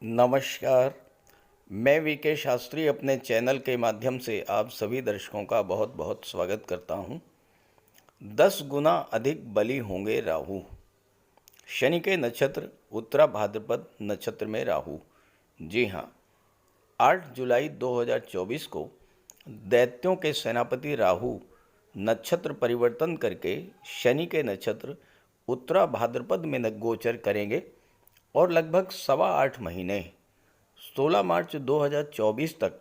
नमस्कार। मैं वीके शास्त्री अपने चैनल के माध्यम से आप सभी दर्शकों का बहुत बहुत स्वागत करता हूं। 10 गुना अधिक बली होंगे राहु। शनि के नक्षत्र उत्तरा भाद्रपद नक्षत्र में राहु। जी हाँ, 8 जुलाई 2024 को दैत्यों के सेनापति राहु नक्षत्र परिवर्तन करके शनि के नक्षत्र उत्तरा भाद्रपद में गोचर करेंगे और लगभग 8.25 महीने 16 मार्च 2024 तक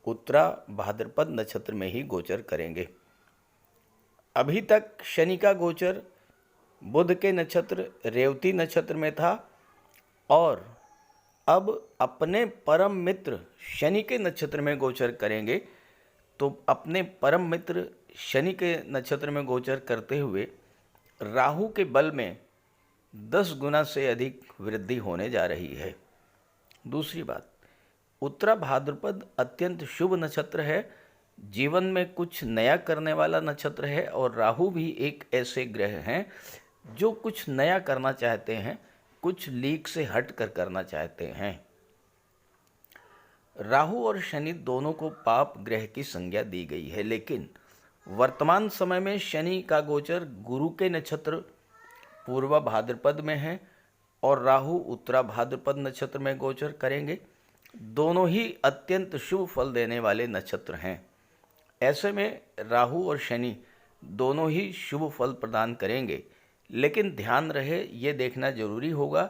उत्तरा भाद्रपद नक्षत्र में ही गोचर करेंगे। अभी तक शनि का गोचर बुध के नक्षत्र रेवती नक्षत्र में था और अब अपने परम मित्र शनि के नक्षत्र में गोचर करेंगे। तो अपने परम मित्र शनि के नक्षत्र में गोचर करते हुए राहु के बल में 10 गुना से अधिक वृद्धि होने जा रही है। दूसरी बात, उत्तरा भाद्रपद अत्यंत शुभ नक्षत्र है, जीवन में कुछ नया करने वाला नक्षत्र है और राहु भी एक ऐसे ग्रह हैं जो कुछ नया करना चाहते हैं, कुछ लीक से हट कर करना चाहते हैं। राहु और शनि दोनों को पाप ग्रह की संज्ञा दी गई है, लेकिन वर्तमान समय में शनि का गोचर गुरु के नक्षत्र पूर्वा भाद्रपद में है और राहु उत्तरा भाद्रपद नक्षत्र में गोचर करेंगे। दोनों ही अत्यंत शुभ फल देने वाले नक्षत्र हैं। ऐसे में राहु और शनि दोनों ही शुभ फल प्रदान करेंगे, लेकिन ध्यान रहे ये देखना जरूरी होगा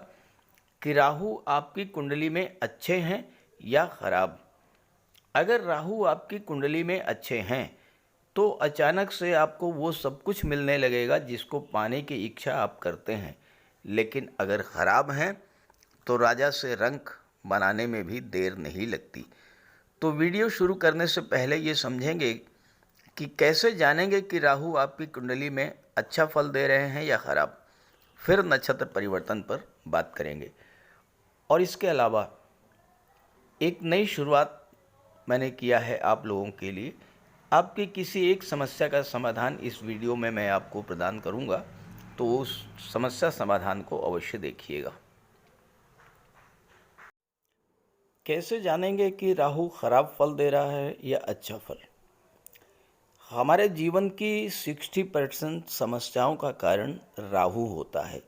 कि राहु आपकी कुंडली में अच्छे हैं या खराब। अगर राहु आपकी कुंडली में अच्छे हैं तो अचानक से आपको वो सब कुछ मिलने लगेगा जिसको पाने की इच्छा आप करते हैं, लेकिन अगर ख़राब हैं तो राजा से रंक बनाने में भी देर नहीं लगती। तो वीडियो शुरू करने से पहले ये समझेंगे कि कैसे जानेंगे कि राहु आपकी कुंडली में अच्छा फल दे रहे हैं या ख़राब। फिर नक्षत्र परिवर्तन पर बात करेंगे। और इसके अलावा एक नई शुरुआत मैंने किया है आप लोगों के लिए। आपकी किसी एक समस्या का समाधान इस वीडियो में मैं आपको प्रदान करूंगा, तो उस समस्या समाधान को अवश्य देखिएगा। कैसे जानेंगे कि राहु खराब फल दे रहा है या अच्छा फल? हमारे जीवन की 60% समस्याओं का कारण राहु होता है,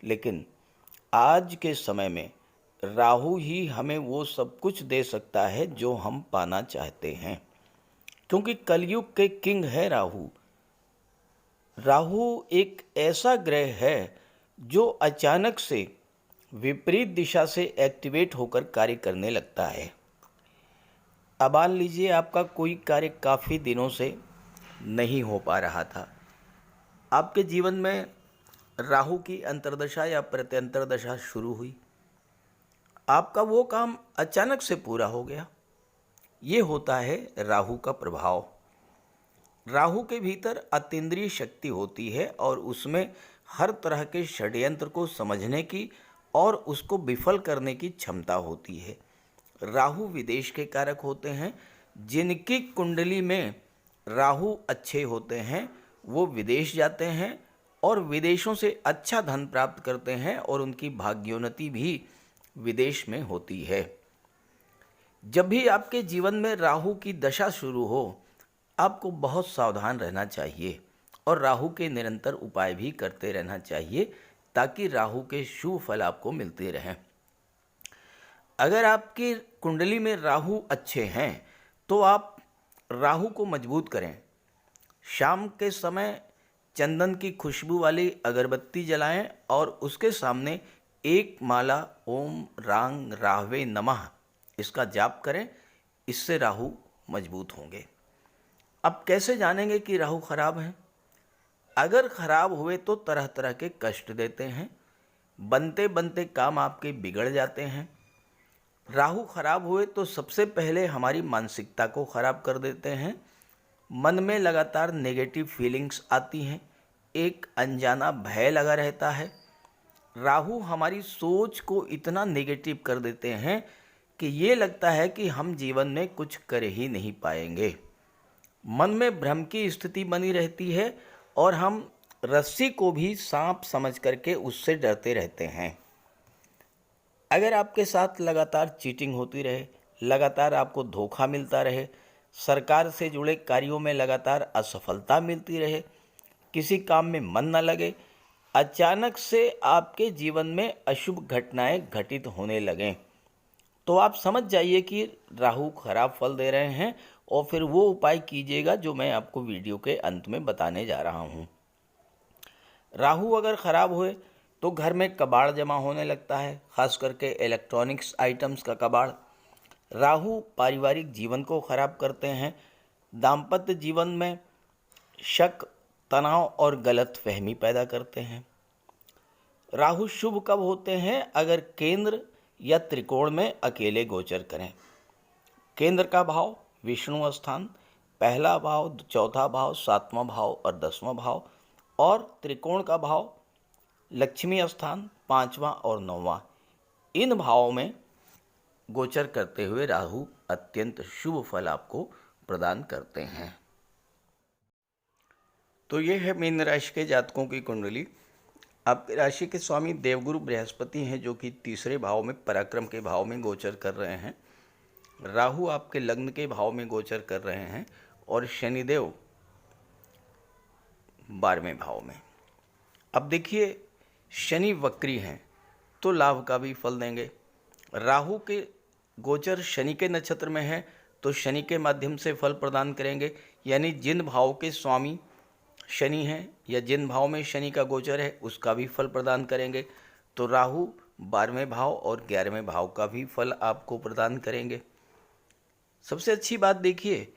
लेकिन आज के समय में राहु ही हमें वो सब कुछ दे सकता है जो हम पाना चाहते हैं, क्योंकि कलयुग के किंग है राहु। राहु एक ऐसा ग्रह है जो अचानक से विपरीत दिशा से एक्टिवेट होकर कार्य करने लगता है। अब मान लीजिए आपका कोई कार्य काफ़ी दिनों से नहीं हो पा रहा था, आपके जीवन में राहु की अंतर्दशा या प्रत्यंतर दशा शुरू हुई, आपका वो काम अचानक से पूरा हो गया। ये होता है राहु का प्रभाव। राहु के भीतर अतीन्द्रिय शक्ति होती है और उसमें हर तरह के षड्यंत्र को समझने की और उसको विफल करने की क्षमता होती है। राहु विदेश के कारक होते हैं। जिनकी कुंडली में राहु अच्छे होते हैं वो विदेश जाते हैं और विदेशों से अच्छा धन प्राप्त करते हैं और उनकी भाग्योन्नति भी विदेश में होती है। जब भी आपके जीवन में राहु की दशा शुरू हो, आपको बहुत सावधान रहना चाहिए और राहु के निरंतर उपाय भी करते रहना चाहिए ताकि राहु के शुभ फल आपको मिलते रहें। अगर आपकी कुंडली में राहु अच्छे हैं तो आप राहु को मजबूत करें। शाम के समय चंदन की खुशबू वाली अगरबत्ती जलाएं और उसके सामने एक माला ओम रांग राहवे नमः इसका जाप करें। इससे राहु मजबूत होंगे। अब कैसे जानेंगे कि राहु खराब है? अगर खराब हुए तो तरह तरह के कष्ट देते हैं, बनते बनते काम आपके बिगड़ जाते हैं। राहु खराब हुए तो सबसे पहले हमारी मानसिकता को खराब कर देते हैं। मन में लगातार नेगेटिव फीलिंग्स आती हैं, एक अनजाना भय लगा रहता है। राहु हमारी सोच को इतना नेगेटिव कर देते हैं कि ये लगता है कि हम जीवन में कुछ कर ही नहीं पाएंगे। मन में भ्रम की स्थिति बनी रहती है और हम रस्सी को भी सांप समझ करके उससे डरते रहते हैं। अगर आपके साथ लगातार चीटिंग होती रहे, लगातार आपको धोखा मिलता रहे, सरकार से जुड़े कार्यों में लगातार असफलता मिलती रहे, किसी काम में मन न लगे, अचानक से आपके जीवन में अशुभ घटनाएं घटित होने लगें, तो आप समझ जाइए कि राहु खराब फल दे रहे हैं और फिर वो उपाय कीजिएगा जो मैं आपको वीडियो के अंत में बताने जा रहा हूँ। राहु अगर खराब हुए तो घर में कबाड़ जमा होने लगता है, खास करके इलेक्ट्रॉनिक्स आइटम्स का कबाड़। राहु पारिवारिक जीवन को खराब करते हैं, दाम्पत्य जीवन में शक, तनाव और गलत फहमी पैदा करते हैं। राहु शुभ कब होते हैं? अगर केंद्र या त्रिकोण में अकेले गोचर करें। केंद्र का भाव विष्णु स्थान, पहला भाव, चौथा भाव, सातवां भाव और 10वां भाव, और त्रिकोण का भाव लक्ष्मी स्थान, 5वां और 9वां। इन भावों में गोचर करते हुए राहु अत्यंत शुभ फल आपको प्रदान करते हैं। तो ये है मीन राशि के जातकों की कुंडली। आपकी राशि के स्वामी देवगुरु बृहस्पति हैं, जो कि तीसरे भाव में पराक्रम के भाव में गोचर कर रहे हैं। राहु आपके लग्न के भाव में गोचर कर रहे हैं और शनिदेव 12वें भाव में। अब देखिए, शनि वक्री हैं तो लाभ का भी फल देंगे। राहु के गोचर शनि के नक्षत्र में है तो शनि के माध्यम से फल प्रदान करेंगे, यानी जिन भाव के स्वामी शनि हैं या जिन भाव में शनि का गोचर है उसका भी फल प्रदान करेंगे। तो राहु 12वें भाव और 11वें भाव का भी फल आपको प्रदान करेंगे। सबसे अच्छी बात देखिए,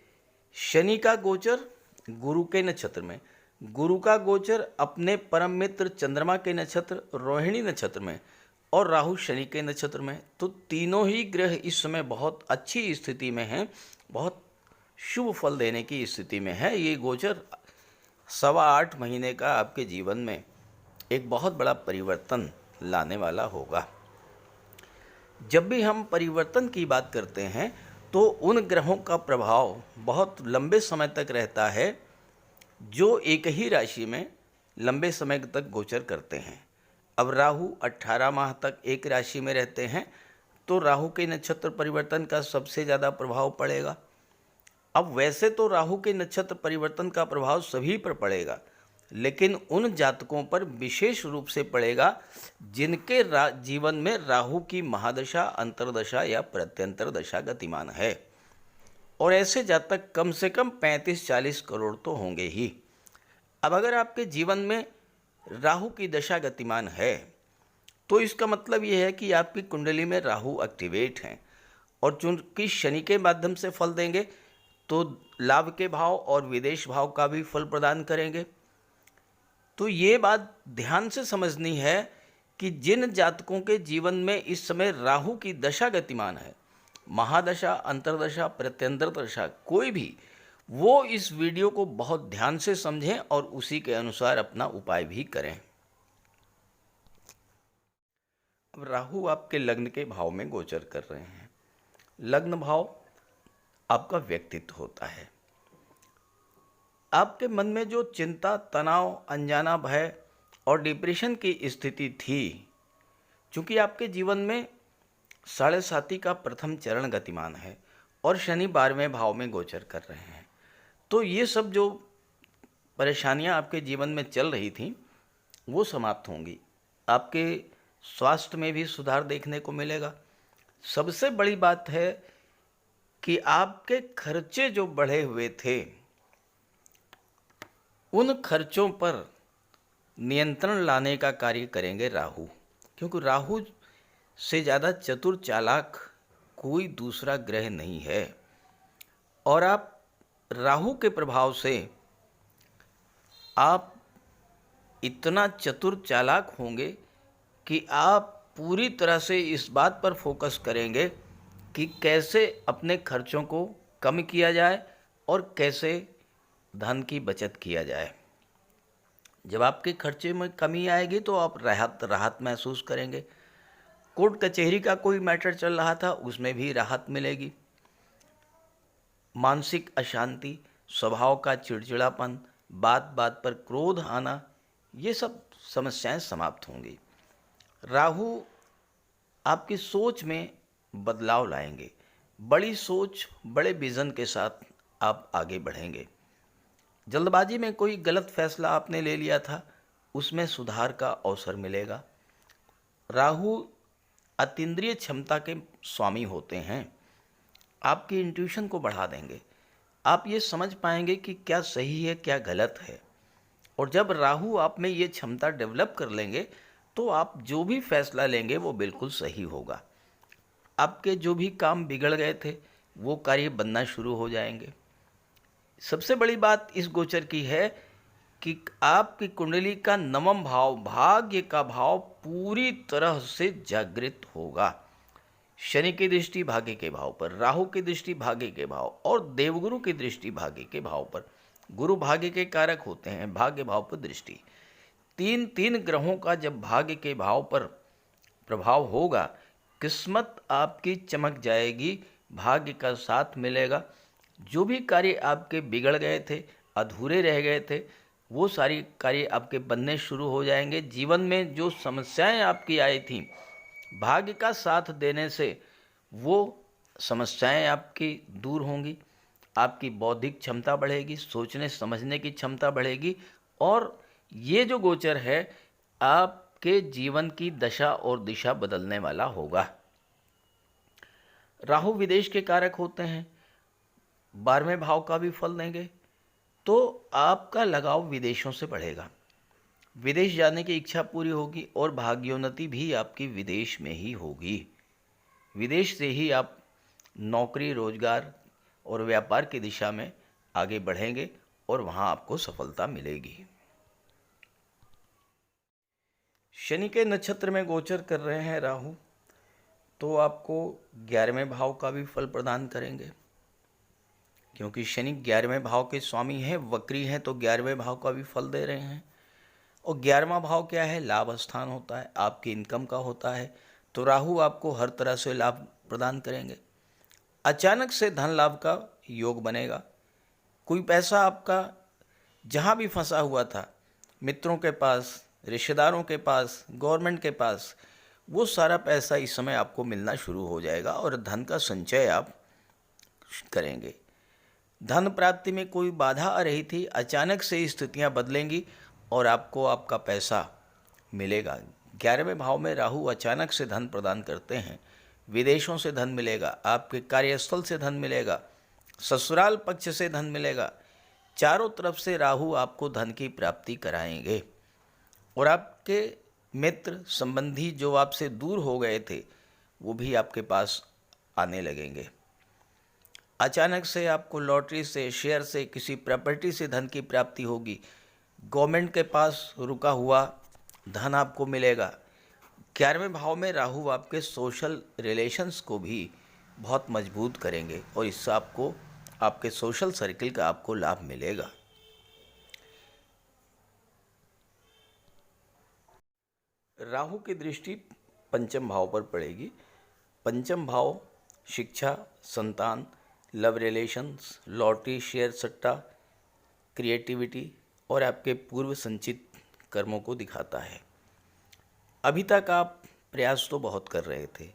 शनि का गोचर गुरु के नक्षत्र में, गुरु का गोचर अपने परम मित्र चंद्रमा के नक्षत्र रोहिणी नक्षत्र में, और राहु शनि के नक्षत्र में। तो तीनों ही ग्रह इस समय बहुत अच्छी स्थिति में हैं, बहुत शुभ फल देने की स्थिति में है। ये गोचर 8.25 महीने का आपके जीवन में एक बहुत बड़ा परिवर्तन लाने वाला होगा। जब भी हम परिवर्तन की बात करते हैं तो उन ग्रहों का प्रभाव बहुत लंबे समय तक रहता है जो एक ही राशि में लंबे समय तक गोचर करते हैं। अब राहु 18 माह तक एक राशि में रहते हैं तो राहु के नक्षत्र परिवर्तन का सबसे ज़्यादा प्रभाव पड़ेगा। अब वैसे तो राहु के नक्षत्र परिवर्तन का प्रभाव सभी पर पड़ेगा, लेकिन उन जातकों पर विशेष रूप से पड़ेगा जिनके जीवन में राहु की महादशा, अंतर्दशा या प्रत्यंतर दशा गतिमान है। और ऐसे जातक कम से कम 35-40 करोड़ तो होंगे ही। अब अगर आपके जीवन में राहु की दशा गतिमान है तो इसका मतलब यह है कि आपकी कुंडली में राहु एक्टिवेट हैं, और चूंकि शनि के माध्यम से फल देंगे तो लाभ के भाव और विदेश भाव का भी फल प्रदान करेंगे। तो ये बात ध्यान से समझनी है कि जिन जातकों के जीवन में इस समय राहु की दशा गतिमान है, महादशा, अंतर्दशा, प्रत्यंतर दशा, कोई भी, वो इस वीडियो को बहुत ध्यान से समझें और उसी के अनुसार अपना उपाय भी करें। अब राहु आपके लग्न के भाव में गोचर कर रहे हैं। लग्न भाव आपका व्यक्तित्व होता है। आपके मन में जो चिंता, तनाव, अनजाना भय और डिप्रेशन की स्थिति थी, चूँकि आपके जीवन में 7.5 का प्रथम चरण गतिमान है और शनि 12वें भाव में गोचर कर रहे हैं, तो ये सब जो परेशानियां आपके जीवन में चल रही थी वो समाप्त होंगी। आपके स्वास्थ्य में भी सुधार देखने को मिलेगा। सबसे बड़ी बात है कि आपके खर्चे जो बढ़े हुए थे उन खर्चों पर नियंत्रण लाने का कार्य करेंगे राहु, क्योंकि राहु से ज़्यादा चतुर चालाक कोई दूसरा ग्रह नहीं है। और आप राहु के प्रभाव से आप इतना चतुर चालाक होंगे कि आप पूरी तरह से इस बात पर फोकस करेंगे कि कैसे अपने खर्चों को कम किया जाए और कैसे धन की बचत किया जाए। जब आपके खर्चे में कमी आएगी तो आप राहत महसूस करेंगे। कोर्ट कचहरी का कोई मैटर चल रहा था, उसमें भी राहत मिलेगी। मानसिक अशांति, स्वभाव का चिड़चिड़ापन, बात बात पर क्रोध आना, ये सब समस्याएं समाप्त होंगी। राहु आपकी सोच में बदलाव लाएंगे। बड़ी सोच, बड़े विज़न के साथ आप आगे बढ़ेंगे। जल्दबाजी में कोई गलत फैसला आपने ले लिया था, उसमें सुधार का अवसर मिलेगा। राहु अतीन्द्रिय क्षमता के स्वामी होते हैं, आपकी इंट्यूशन को बढ़ा देंगे। आप ये समझ पाएंगे कि क्या सही है क्या गलत है। और जब राहु आप में ये क्षमता डेवलप कर लेंगे तो आप जो भी फैसला लेंगे वो बिल्कुल सही होगा। आपके जो भी काम बिगड़ गए थे वो कार्य बनना शुरू हो जाएंगे। सबसे बड़ी बात इस गोचर की है कि आपकी कुंडली का नवम भाव, भाग्य का भाव, पूरी तरह से जागृत होगा। शनि की दृष्टि भाग्य के भाव पर, राहु की दृष्टि भाग्य के भाव और देवगुरु की दृष्टि भाग्य के भाव पर। गुरु भाग्य के कारक होते हैं, भाग्य भाव पर दृष्टि। तीन तीन ग्रहों का जब भाग्य के भाव पर प्रभाव होगा, किस्मत आपकी चमक जाएगी, भाग्य का साथ मिलेगा। जो भी कार्य आपके बिगड़ गए थे, अधूरे रह गए थे, वो सारी कार्य आपके बनने शुरू हो जाएंगे। जीवन में जो समस्याएं आपकी आई थी, भाग्य का साथ देने से वो समस्याएं आपकी दूर होंगी। आपकी बौद्धिक क्षमता बढ़ेगी, सोचने समझने की क्षमता बढ़ेगी। और ये जो गोचर है आपके जीवन की दशा और दिशा बदलने वाला होगा। राहु विदेश के कारक होते हैं, 12वें भाव का भी फल देंगे, तो आपका लगाव विदेशों से बढ़ेगा। विदेश जाने की इच्छा पूरी होगी और भाग्योन्नति भी आपकी विदेश में ही होगी। विदेश से ही आप नौकरी, रोजगार और व्यापार की दिशा में आगे बढ़ेंगे और वहां आपको सफलता मिलेगी। शनि के नक्षत्र में गोचर कर रहे हैं राहु, तो आपको 11वें भाव का भी फल प्रदान करेंगे, क्योंकि शनि 11वें भाव के स्वामी हैं, वक्री हैं, तो 11वें भाव का भी फल दे रहे हैं। और 11वां भाव क्या है? लाभ स्थान होता है, आपकी इनकम का होता है। तो राहु आपको हर तरह से लाभ प्रदान करेंगे। अचानक से धन लाभ का योग बनेगा। कोई पैसा आपका जहाँ भी फंसा हुआ था, मित्रों के पास, रिश्तेदारों के पास, गवर्नमेंट के पास, वो सारा पैसा इस समय आपको मिलना शुरू हो जाएगा और धन का संचय आप करेंगे। धन प्राप्ति में कोई बाधा आ रही थी, अचानक से स्थितियां बदलेंगी और आपको आपका पैसा मिलेगा। 11वें भाव में राहु अचानक से धन प्रदान करते हैं। विदेशों से धन मिलेगा, आपके कार्यस्थल से धन मिलेगा, ससुराल पक्ष से धन मिलेगा। चारों तरफ से राहु आपको धन की प्राप्ति कराएंगे और आपके मित्र संबंधी जो आपसे दूर हो गए थे वो भी आपके पास आने लगेंगे। अचानक से आपको लॉटरी से, शेयर से, किसी प्रॉपर्टी से धन की प्राप्ति होगी। गवर्नमेंट के पास रुका हुआ धन आपको मिलेगा। 11वें भाव में राहु आपके सोशल रिलेशंस को भी बहुत मजबूत करेंगे और इससे आपको आपके सोशल सर्किल का आपको लाभ मिलेगा। राहु की दृष्टि पंचम भाव पर पड़ेगी। पंचम भाव शिक्षा, संतान, लव रिलेशंस, लॉटरी, शेयर सट्टा, क्रिएटिविटी और आपके पूर्व संचित कर्मों को दिखाता है। अभी तक आप प्रयास तो बहुत कर रहे थे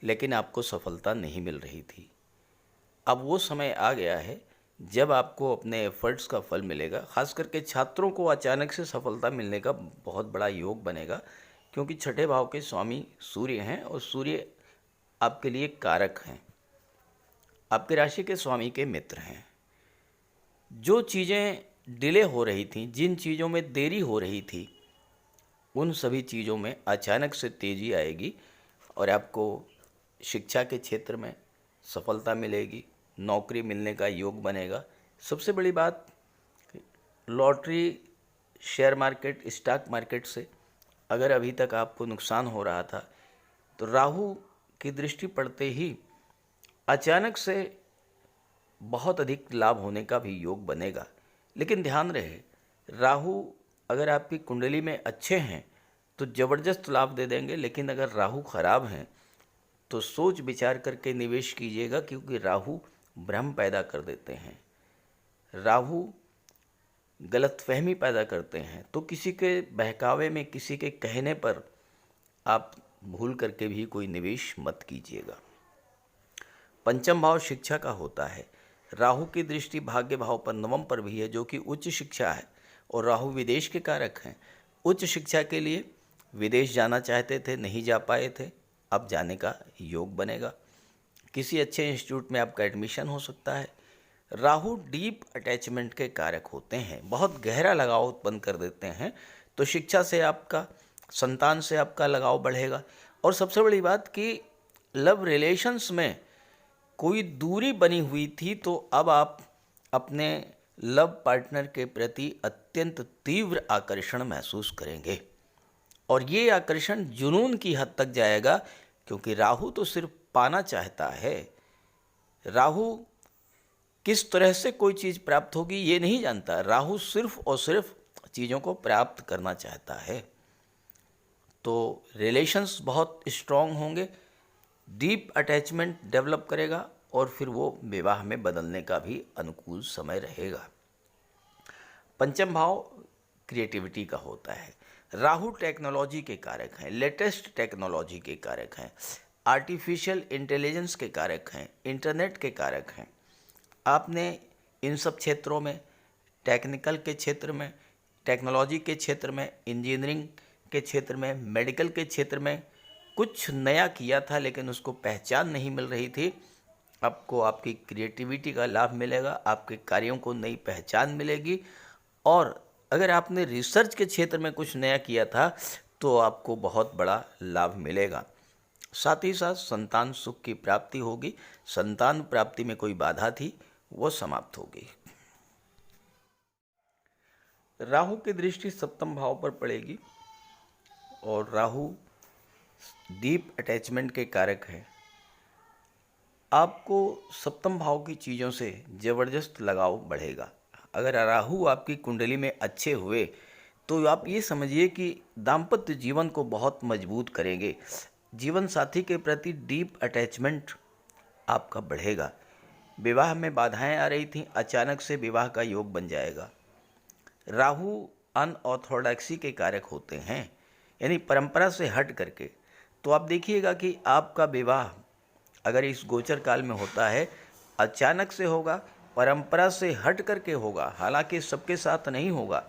लेकिन आपको सफलता नहीं मिल रही थी। अब वो समय आ गया है जब आपको अपने एफर्ट्स का फल मिलेगा। खास करके छात्रों को अचानक से सफलता मिलने का बहुत बड़ा योग बनेगा, क्योंकि छठे भाव के स्वामी सूर्य हैं और सूर्य आपके लिए कारक हैं, आपके राशि के स्वामी के मित्र हैं। जो चीज़ें डिले हो रही थी, जिन चीज़ों में देरी हो रही थी, उन सभी चीज़ों में अचानक से तेज़ी आएगी और आपको शिक्षा के क्षेत्र में सफलता मिलेगी, नौकरी मिलने का योग बनेगा। सबसे बड़ी बात, lottery, share market, stock market से अगर अभी तक आपको नुकसान हो रहा था तो राहु की दृष्टि पड़ते ही अचानक से बहुत अधिक लाभ होने का भी योग बनेगा। लेकिन ध्यान रहे, राहु अगर आपकी कुंडली में अच्छे हैं तो ज़बरदस्त लाभ दे देंगे, लेकिन अगर राहु खराब हैं तो सोच विचार करके निवेश कीजिएगा, क्योंकि राहु भ्रम पैदा कर देते हैं, राहु गलतफहमी पैदा करते हैं। तो किसी के बहकावे में, किसी के कहने पर आप भूल करके भी कोई निवेश मत कीजिएगा। पंचम भाव शिक्षा का होता है। राहु की दृष्टि भाग्य भाव पर नवम पर भी है, जो कि उच्च शिक्षा है, और राहु विदेश के कारक हैं। उच्च शिक्षा के लिए विदेश जाना चाहते थे, नहीं जा पाए थे, अब जाने का योग बनेगा। किसी अच्छे इंस्टीट्यूट में आपका एडमिशन हो सकता है। राहु डीप अटैचमेंट के कारक होते हैं, बहुत गहरा लगाव उत्पन्न कर देते हैं, तो शिक्षा से आपका, संतान से आपका लगाव बढ़ेगा। और सबसे बड़ी बात कि लव रिलेशंस में कोई दूरी बनी हुई थी, तो अब आप अपने लव पार्टनर के प्रति अत्यंत तीव्र आकर्षण महसूस करेंगे, और ये आकर्षण जुनून की हद तक जाएगा, क्योंकि राहु तो सिर्फ पाना चाहता है। राहु किस तरह से कोई चीज़ प्राप्त होगी ये नहीं जानता, राहु सिर्फ और सिर्फ चीज़ों को प्राप्त करना चाहता है। तो रिलेशंस बहुत स्ट्रांग होंगे, डीप अटैचमेंट डेवलप करेगा, और फिर वो विवाह में बदलने का भी अनुकूल समय रहेगा। पंचम भाव क्रिएटिविटी का होता है। राहु टेक्नोलॉजी के कारक हैं, लेटेस्ट टेक्नोलॉजी के कारक हैं, आर्टिफिशियल इंटेलिजेंस के कारक हैं, इंटरनेट के कारक हैं। आपने इन सब क्षेत्रों में, टेक्निकल के क्षेत्र में, टेक्नोलॉजी के क्षेत्र में, इंजीनियरिंग के क्षेत्र में, मेडिकल के क्षेत्र में कुछ नया किया था, लेकिन उसको पहचान नहीं मिल रही थी। आपको आपकी क्रिएटिविटी का लाभ मिलेगा, आपके कार्यों को नई पहचान मिलेगी, और अगर आपने रिसर्च के क्षेत्र में कुछ नया किया था तो आपको बहुत बड़ा लाभ मिलेगा। साथ ही साथ संतान सुख की प्राप्ति होगी, संतान प्राप्ति में कोई बाधा थी वो समाप्त होगी। राहु की दृष्टि सप्तम भाव पर पड़ेगी, और राहु डीप अटैचमेंट के कारक है। आपको सप्तम भाव की चीज़ों से ज़बरदस्त लगाव बढ़ेगा। अगर राहु आपकी कुंडली में अच्छे हुए तो आप ये समझिए कि दाम्पत्य जीवन को बहुत मजबूत करेंगे, जीवन साथी के प्रति डीप अटैचमेंट आपका बढ़ेगा। विवाह में बाधाएं आ रही थीं, अचानक से विवाह का योग बन जाएगा। राहु अनऑर्थोडॉक्सी के कारक होते हैं, यानी परंपरा से हट करके। तो आप देखिएगा कि आपका विवाह अगर इस गोचर काल में होता है, अचानक से होगा, परंपरा से हट करके होगा, हालांकि सबके साथ नहीं होगा।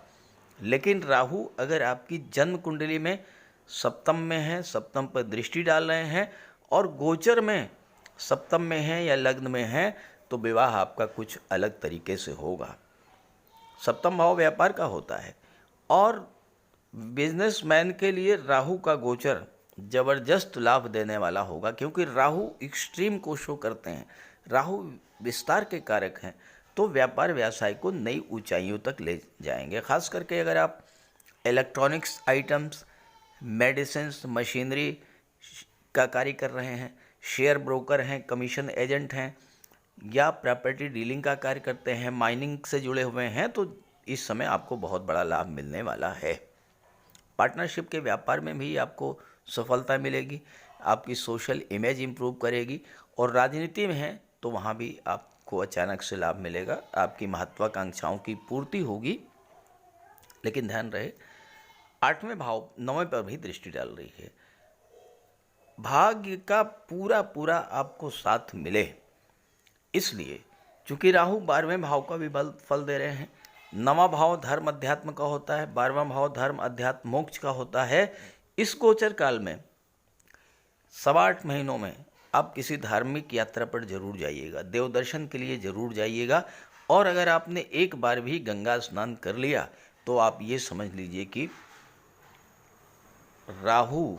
लेकिन राहु अगर आपकी जन्म कुंडली में सप्तम में है, सप्तम पर दृष्टि डाल रहे हैं, और गोचर में सप्तम में है या लग्न में है, तो विवाह आपका कुछ अलग तरीके से होगा। सप्तम भाव व्यापार का होता है, और बिजनेसमैन के लिए राहु का गोचर जबरदस्त लाभ देने वाला होगा, क्योंकि राहु एक्सट्रीम को शो करते हैं, राहु विस्तार के कारक हैं, तो व्यापार व्यवसाय को नई ऊंचाइयों तक ले जाएंगे। खास करके अगर आप इलेक्ट्रॉनिक्स आइटम्स, मेडिसिन्स, मशीनरी का कार्य कर रहे हैं, शेयर ब्रोकर हैं, कमीशन एजेंट हैं, या प्रॉपर्टी डीलिंग का कार्य करते हैं, माइनिंग से जुड़े हुए हैं, तो इस समय आपको बहुत बड़ा लाभ मिलने वाला है। पार्टनरशिप के व्यापार में भी आपको सफलता मिलेगी, आपकी सोशल इमेज इम्प्रूव करेगी, और राजनीति में है तो वहाँ भी आपको अचानक से लाभ मिलेगा, आपकी महत्वाकांक्षाओं की पूर्ति होगी। लेकिन ध्यान रहे, आठवें भाव नौवें पर भी दृष्टि डाल रही है। भाग्य का पूरा पूरा आपको साथ मिले, इसलिए चूंकि राहु 12वें भाव का भी फल दे रहे हैं। 9वां भाव धर्म अध्यात्म का होता है, 12वां भाव धर्म अध्यात्म मोक्ष का होता है। इस गोचर काल में 8.25 महीनों में आप किसी धार्मिक यात्रा पर जरूर जाइएगा, देव दर्शन के लिए जरूर जाइएगा। और अगर आपने एक बार भी गंगा स्नान कर लिया तो आप ये समझ लीजिए कि राहु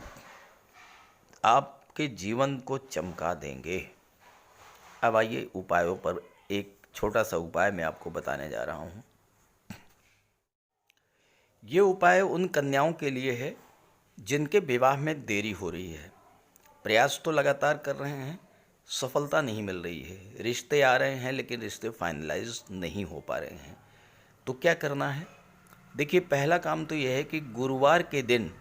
आपके जीवन को चमका देंगे। अब आइए उपायों पर, एक छोटा सा उपाय मैं आपको बताने जा रहा हूँ। ये उपाय उन कन्याओं के लिए है जिनके विवाह में देरी हो रही है, प्रयास तो लगातार कर रहे हैं, सफलता नहीं मिल रही है, रिश्ते आ रहे हैं लेकिन रिश्ते फाइनलाइज नहीं हो पा रहे हैं। तो क्या करना है? देखिए, पहला काम तो यह है कि गुरुवार के दिन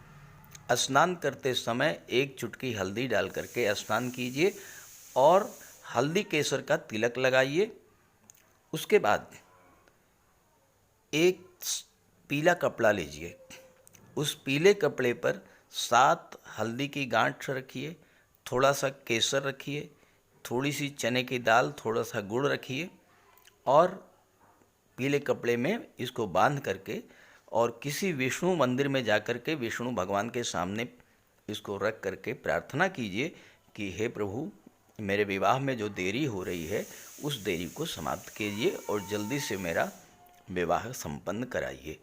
स्नान करते समय 1 चुटकी हल्दी डाल करके स्नान कीजिए, और हल्दी केसर का तिलक लगाइए। उसके बाद एक पीला कपड़ा लीजिए, उस पीले कपड़े पर 7 हल्दी की गांठ रखिए, थोड़ा सा केसर रखिए, थोड़ी सी चने की दाल, थोड़ा सा गुड़ रखिए और पीले कपड़े में इसको बांध करके और किसी विष्णु मंदिर में जाकर के विष्णु भगवान के सामने इसको रख करके प्रार्थना कीजिए कि हे प्रभु, मेरे विवाह में जो देरी हो रही है उस देरी को समाप्त कीजिए और जल्दी से मेरा विवाह संपन्न कराइए।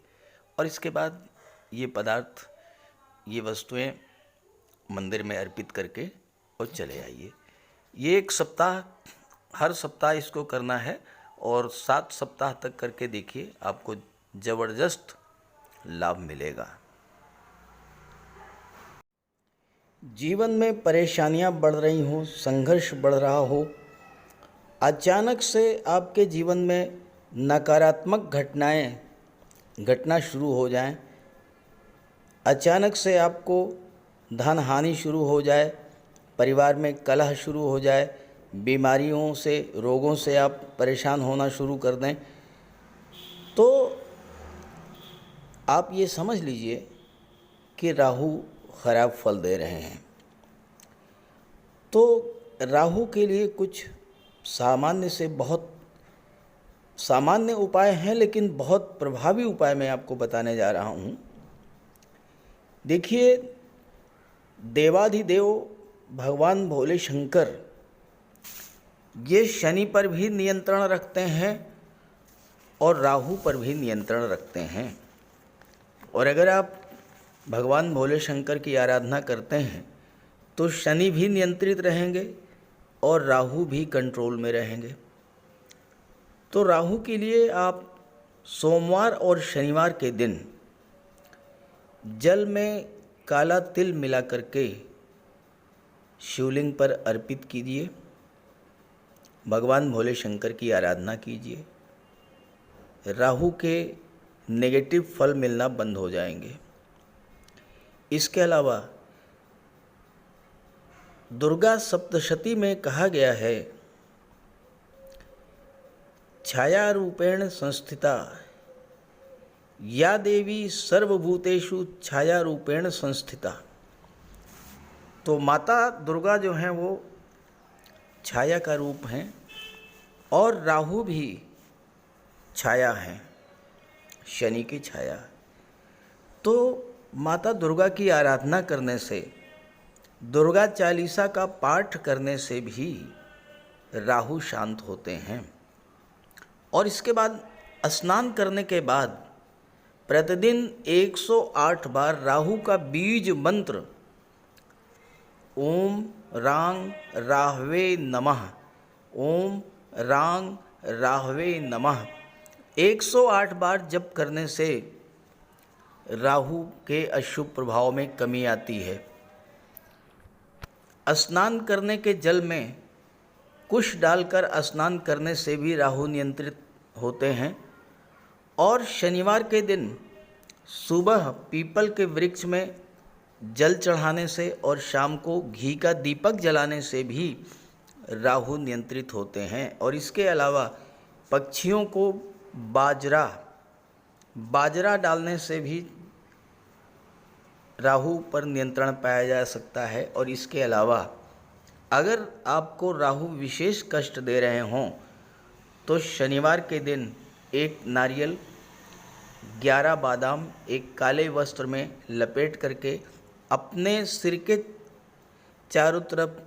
और इसके बाद ये पदार्थ, ये वस्तुएं मंदिर में अर्पित करके और चले आइए। ये एक सप्ताह, हर सप्ताह इसको करना है और 7 सप्ताह तक करके देखिए, आपको ज़बरदस्त लाभ मिलेगा। जीवन में परेशानियां बढ़ रही हों, संघर्ष बढ़ रहा हो, अचानक से आपके जीवन में नकारात्मक घटनाएं घटना शुरू हो जाएं, अचानक से आपको धन हानि शुरू हो जाए, परिवार में कलह शुरू हो जाए, बीमारियों से, रोगों से आप परेशान होना शुरू कर दें, तो आप ये समझ लीजिए कि राहु खराब फल दे रहे हैं। तो राहु के लिए कुछ सामान्य से बहुत सामान्य उपाय हैं, लेकिन बहुत प्रभावी उपाय मैं आपको बताने जा रहा हूँ। देखिए, देवाधिदेव भगवान भोले शंकर ये शनि पर भी नियंत्रण रखते हैं और राहु पर भी नियंत्रण रखते हैं। और अगर आप भगवान भोले शंकर की आराधना करते हैं तो शनि भी नियंत्रित रहेंगे और राहु भी कंट्रोल में रहेंगे। तो राहु के लिए आप सोमवार और शनिवार के दिन जल में काला तिल मिला करके शिवलिंग पर अर्पित कीजिए, भगवान भोले शंकर की आराधना कीजिए। राहु के नेगेटिव फल मिलना बंद हो जाएंगे। इसके अलावा दुर्गा सप्तशती में कहा गया है, छाया रूपेण संस्थिता या देवी सर्वभूतेषु छाया रूपेण संस्थिता। तो माता दुर्गा जो हैं वो छाया का रूप हैं और राहु भी छाया हैं, शनि की छाया। तो माता दुर्गा की आराधना करने से, दुर्गा चालीसा का पाठ करने से भी राहु शांत होते हैं। और इसके बाद स्नान करने के बाद प्रतिदिन 108 बार राहु का बीज मंत्र ओम रांग राहवे नमः, ओम रांग राहवे नमः 108 बार जप करने से राहु के अशुभ प्रभाव में कमी आती है। स्नान करने के जल में कुश डालकर स्नान करने से भी राहु नियंत्रित होते हैं। और शनिवार के दिन सुबह पीपल के वृक्ष में जल चढ़ाने से और शाम को घी का दीपक जलाने से भी राहु नियंत्रित होते हैं। और इसके अलावा पक्षियों को बाजरा डालने से भी राहु पर नियंत्रण पाया जा सकता है। और इसके अलावा अगर आपको राहु विशेष कष्ट दे रहे हों तो शनिवार के दिन एक नारियल, 11 बादाम एक काले वस्त्र में लपेट करके अपने सिर के चारों तरफ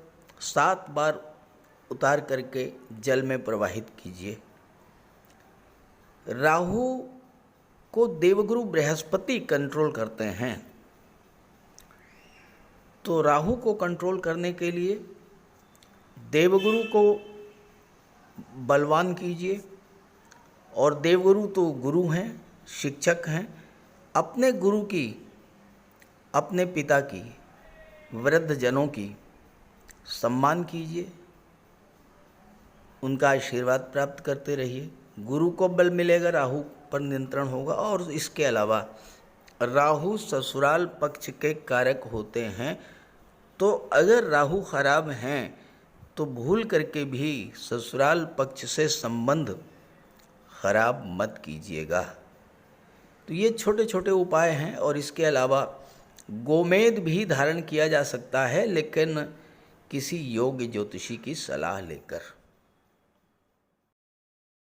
7 बार उतार करके जल में प्रवाहित कीजिए। राहु को देवगुरु बृहस्पति कंट्रोल करते हैं। तो राहु को कंट्रोल करने के लिए देवगुरु को बलवान कीजिए। और देवगुरु तो गुरु हैं, शिक्षक हैं। अपने गुरु की, अपने पिता की, वृद्ध जनों की सम्मान कीजिए, उनका आशीर्वाद प्राप्त करते रहिए। गुरु को बल मिलेगा, राहु पर नियंत्रण होगा। और इसके अलावा राहु ससुराल पक्ष के कारक होते हैं। तो अगर राहु खराब हैं तो भूल करके भी ससुराल पक्ष से संबंध खराब मत कीजिएगा। तो ये छोटे छोटे उपाय हैं। और इसके अलावा गोमेद भी धारण किया जा सकता है, लेकिन किसी योग्य ज्योतिषी की सलाह लेकर।